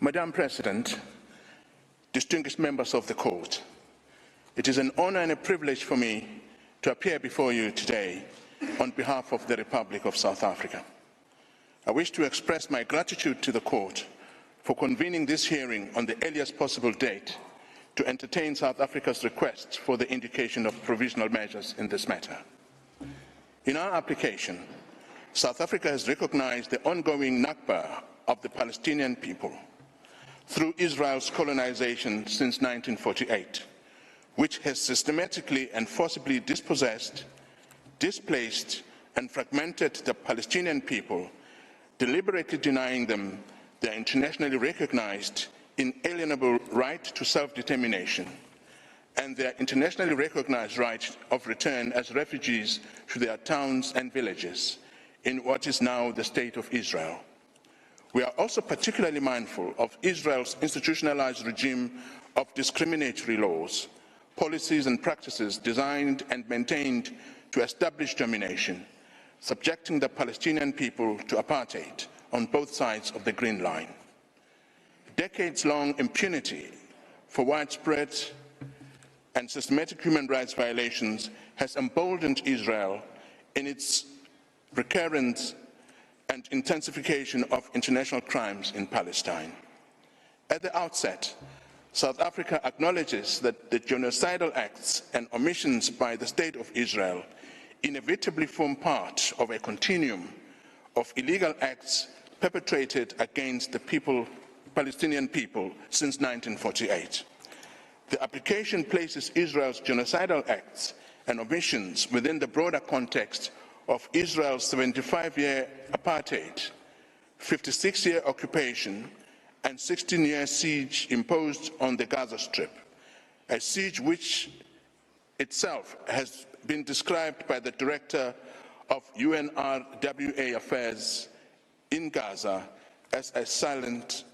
Madam President, distinguished members of the Court, it is an honor and a privilege for me to appear before you today on behalf of the Republic of South Africa. I wish to express my gratitude to the Court for convening this hearing on the earliest possible date to entertain South Africa's request for the indication of provisional measures in this matter. In our application, South Africa has recognized the ongoing Nakba of the Palestinian people through Israel's colonization since 1948, which has systematically and forcibly dispossessed, displaced, and fragmented the Palestinian people, deliberately denying them their internationally recognized inalienable right to self-determination and their internationally recognized right of return as refugees to their towns and villages in what is now the State of Israel. We are also particularly mindful of Israel's institutionalized regime of discriminatory laws, policies and practices designed and maintained to establish domination, subjecting the Palestinian people to apartheid on both sides of the Green Line. Decades-long impunity for widespread and systematic human rights violations has emboldened Israel in its recurrence and intensification of international crimes in Palestine. At the outset, South Africa acknowledges that the genocidal acts and omissions by the State of Israel inevitably form part of a continuum of illegal acts perpetrated against the Palestinian people since 1948. The application places Israel's genocidal acts and omissions within the broader context of Israel's 75-year apartheid, 56-year occupation, and 16-year siege imposed on the Gaza Strip, a siege which itself has been described by the director of UNRWA Affairs in Gaza as a silent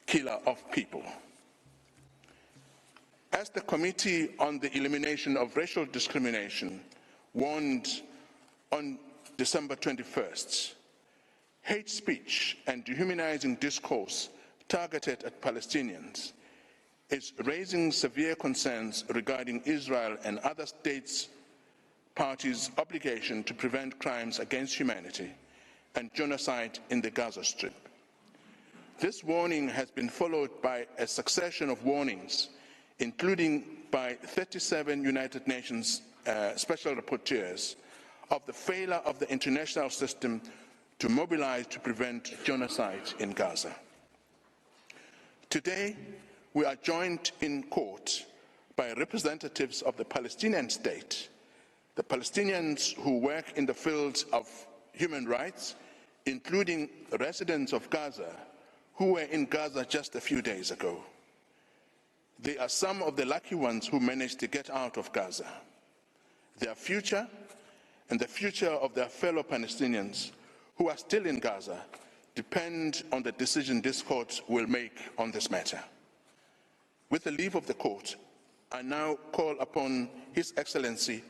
killer of people. As the Committee on the Elimination of Racial Discrimination warned on December 21st, hate speech and dehumanizing discourse targeted at Palestinians is raising severe concerns regarding Israel and other states' parties' obligation to prevent crimes against humanity and genocide in the Gaza Strip. This warning has been followed by a succession of warnings, including by 37 United Nations special rapporteurs, of the failure of the international system to mobilize to prevent genocide in Gaza. Today, we are joined in court by representatives of the Palestinian state, the Palestinians who work in the fields of human rights, including residents of Gaza who were in Gaza just a few days ago. They are some of the lucky ones who managed to get out of Gaza. Their future and the future of their fellow Palestinians who are still in Gaza depend on the decision this court will make on this matter. With the leave of the court, I now call upon His Excellency,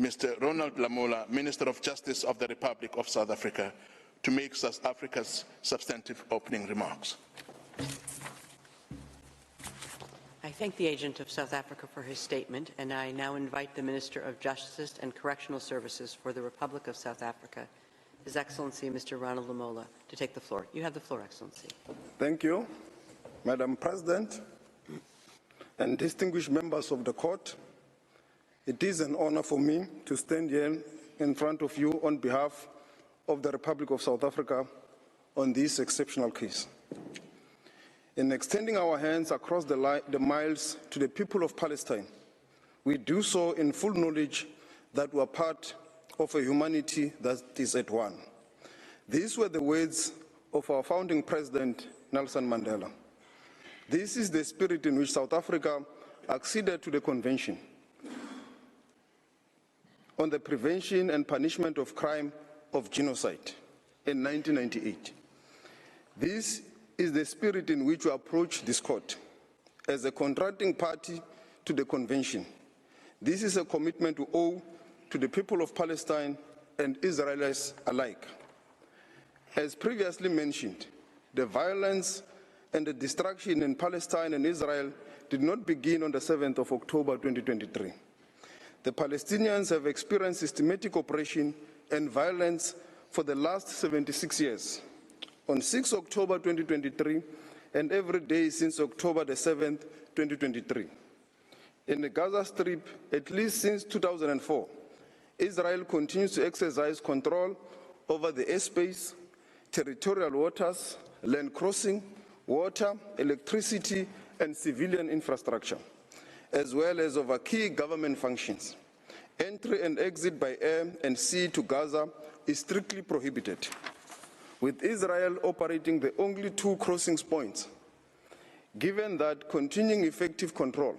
Mr. Ronald Lamola, Minister of Justice of the Republic of South Africa, to make South Africa's substantive opening remarks. I thank the agent of South Africa for his statement, and I now invite the Minister of Justice and Correctional Services for the Republic of South Africa, His Excellency Mr. Ronald Lamola, to take the floor. You have the floor, Excellency. Thank you, Madam President, and distinguished members of the court. It is an honor for me to stand here in front of you on behalf of the Republic of South Africa on this exceptional case. In extending our hands across the miles to the people of Palestine, we do so in full knowledge that we are part of a humanity that is at one. These were the words of our founding president, Nelson Mandela. This is the spirit in which South Africa acceded to the Convention on the Prevention and Punishment of Crime of Genocide in 1998. This is the spirit in which we approach this court as a contracting party to the Convention. This is a commitment we owe to the people of Palestine and Israelis alike. As previously mentioned, the violence and the destruction in Palestine and Israel did not begin on the 7th of October 2023. The Palestinians have experienced systematic oppression and violence for the last 76 years. On 6 October 2023, and every day since October the 7th, 2023. In the Gaza Strip, at least since 2004, Israel continues to exercise control over the airspace, territorial waters, land crossing, water, electricity, and civilian infrastructure, as well as over key government functions. Entry and exit by air and sea to Gaza is strictly prohibited, with Israel operating the only two crossing points. Given that continuing effective control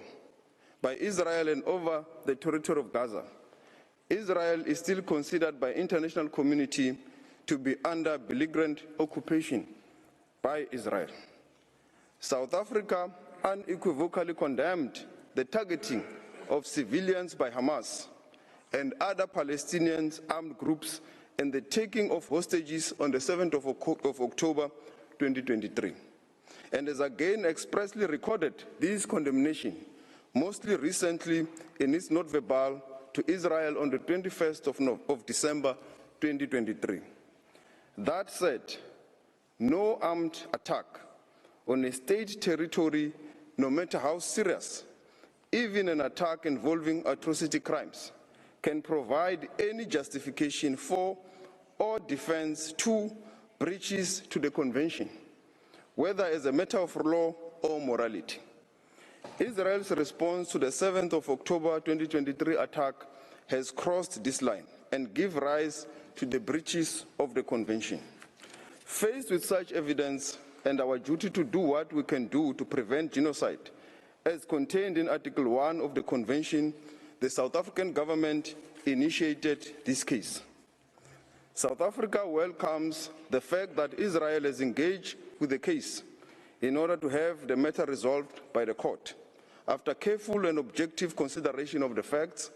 by Israel and over the territory of Gaza, Israel is still considered by the international community to be under belligerent occupation by Israel. South Africa unequivocally condemned the targeting of civilians by Hamas and other Palestinian armed groups and the taking of hostages on the 7th of October 2023, and has again expressly recorded this condemnation, mostly recently in its note verbal to Israel on the 21st of December 2023. That said, no armed attack on a state territory, no matter how serious, even an attack involving atrocity crimes, can provide any justification for or defense to breaches to the convention, whether as a matter of law or morality. Israel's response to the 7th of October 2023 attack has crossed this line and give rise to the breaches of the convention. Faced with such evidence and our duty to do what we can do to prevent genocide, as contained in Article 1 of the convention, the South African government initiated this case. South Africa welcomes the fact that Israel has engaged with the case in order to have the matter resolved by the court, after careful and objective consideration of the facts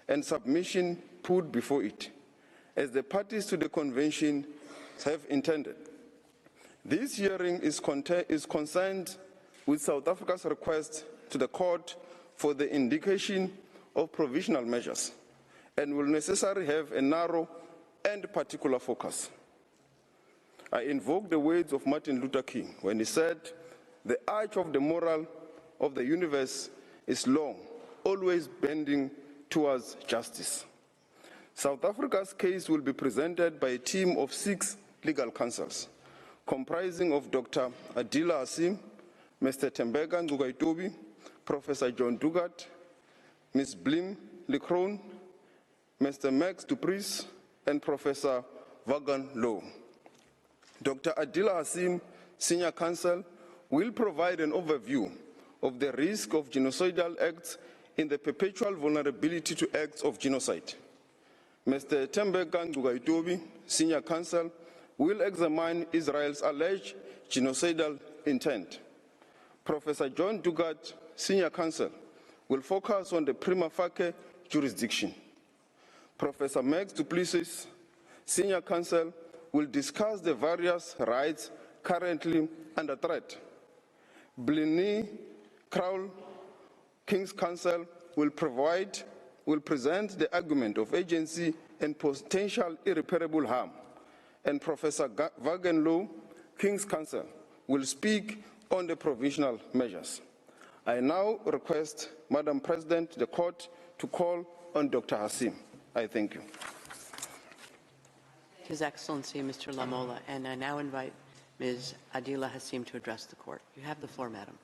and submission put before it, as the parties to the convention have intended. This hearing is concerned with South Africa's request to the court for the indication of provisional measures and will necessarily have a narrow and particular focus. I invoke the words of Martin Luther King when he said, "The arch of the moral of the universe is long, always bending towards justice." South Africa's case will be presented by a team of 6 legal counsels, comprising of Dr. Adila Hasim, Mr. Tembeka Ngcukaitobi, Professor John Dugat, Ms. Blim Leckrone, Mr. Max du Preez, and Professor Vaughan Low. Dr. Adila Hasim, Senior Counsel, will provide an overview of the risk of genocidal acts in the perpetual vulnerability to acts of genocide. Mr. Tembeka Ngcukaitobi, Senior Counsel, will examine Israel's alleged genocidal intent. Professor John Dugat, Senior Counsel, will focus on the prima facie jurisdiction. Professor Max du Plessis, Senior Counsel, will discuss the various rights currently under threat. Blinny Crowell, King's Counsel, will present the argument of agency and potential irreparable harm. And Professor Vaughan Low, King's Counsel, will speak on the provisional measures. I now request, Madam President, the court to call on Dr. Hasim. I thank you. His Excellency, Mr. Lamola, and I now invite Ms. Adila Hasim to address the court. You have the floor, Madam.